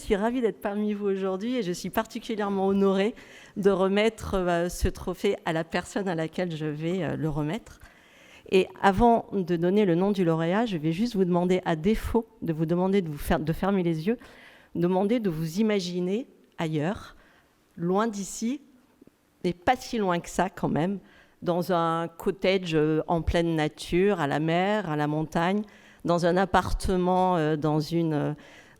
suis ravie d'être parmi vous aujourd'hui et je suis particulièrement honorée de remettre ce trophée à la personne à laquelle je vais le remettre. Et avant de donner le nom du lauréat, je vais juste vous demander, à défaut de vous demander de fermer les yeux, demander de vous imaginer ailleurs, loin d'ici, mais pas si loin que ça quand même, dans un cottage en pleine nature, à la mer, à la montagne, dans un appartement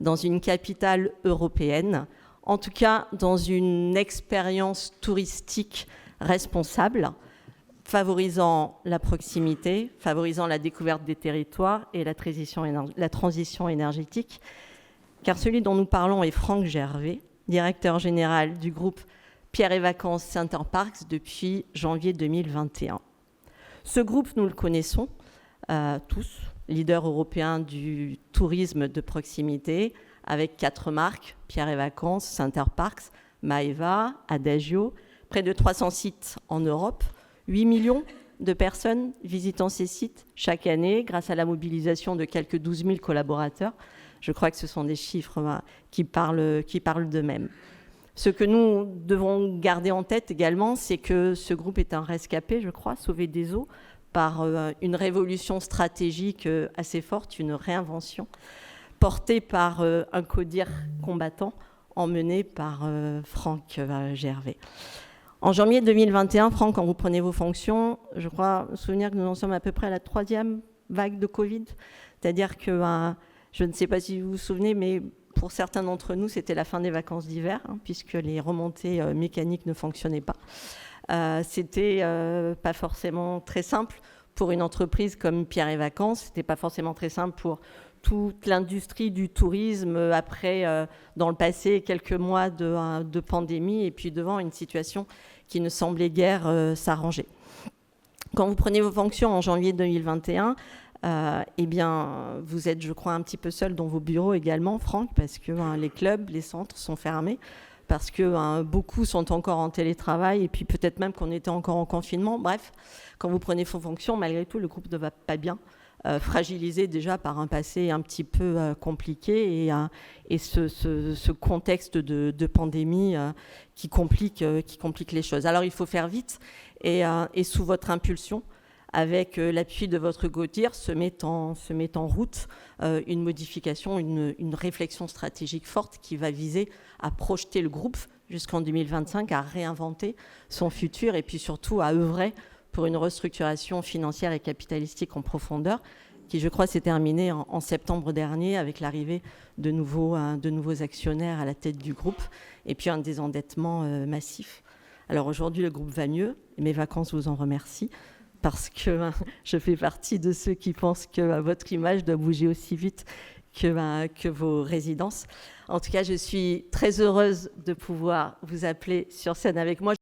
dans une capitale européenne, en tout cas dans une expérience touristique responsable, favorisant la proximité, favorisant la découverte des territoires et la transition énergétique. Car celui dont nous parlons est Franck Gervais, directeur général du groupe Pierre et Vacances Center Parcs depuis janvier 2021. Ce groupe, nous le connaissons tous, leader européen du tourisme de proximité, avec 4 marques, Pierre et Vacances, Center Parcs, Maeva, Adagio, près de 300 sites en Europe, 8 millions de personnes visitant ces sites chaque année grâce à la mobilisation de quelques 12 000 collaborateurs. Je crois que ce sont des chiffres qui parlent d'eux-mêmes. Ce que nous devons garder en tête également, c'est que ce groupe est un rescapé, je crois, sauvé des eaux par une révolution stratégique assez forte, une réinvention, portée par un CODIR combattant emmené par Franck Gervais. En janvier 2021, Franck, quand vous prenez vos fonctions, je crois me souvenir que nous en sommes à peu près à la 3e vague de Covid. C'est-à-dire que, je ne sais pas si vous vous souvenez, mais pour certains d'entre nous, c'était la fin des vacances d'hiver, puisque les remontées mécaniques ne fonctionnaient pas. C'était pas forcément très simple pour une entreprise comme Pierre et Vacances. C'était pas forcément très simple pour toute l'industrie du tourisme après, dans le passé, quelques mois de pandémie et puis devant une situation qui ne semblait guère s'arranger. Quand vous prenez vos fonctions en janvier 2021, eh bien, vous êtes, je crois, un petit peu seul dans vos bureaux également, Franck, parce que les clubs, les centres sont fermés, parce que beaucoup sont encore en télétravail, et puis peut-être même qu'on était encore en confinement. Bref, quand vous prenez vos fonctions, malgré tout, le groupe ne va pas bien, fragilisé déjà par un passé un petit peu compliqué, et ce contexte de pandémie qui complique les choses. Alors, il faut faire vite, et sous votre impulsion, avec l'appui de votre CODIR, se met en route une modification, une réflexion stratégique forte qui va viser à projeter le groupe jusqu'en 2025, à réinventer son futur et puis surtout à œuvrer pour une restructuration financière et capitalistique en profondeur qui, je crois, s'est terminée en septembre dernier avec l'arrivée de nouveaux actionnaires à la tête du groupe et puis un désendettement massif. Alors aujourd'hui, le groupe va mieux et Mes Vacances vous en remercie, parce que je fais partie de ceux qui pensent que votre image doit bouger aussi vite que vos résidences. En tout cas, je suis très heureuse de pouvoir vous appeler sur scène avec moi.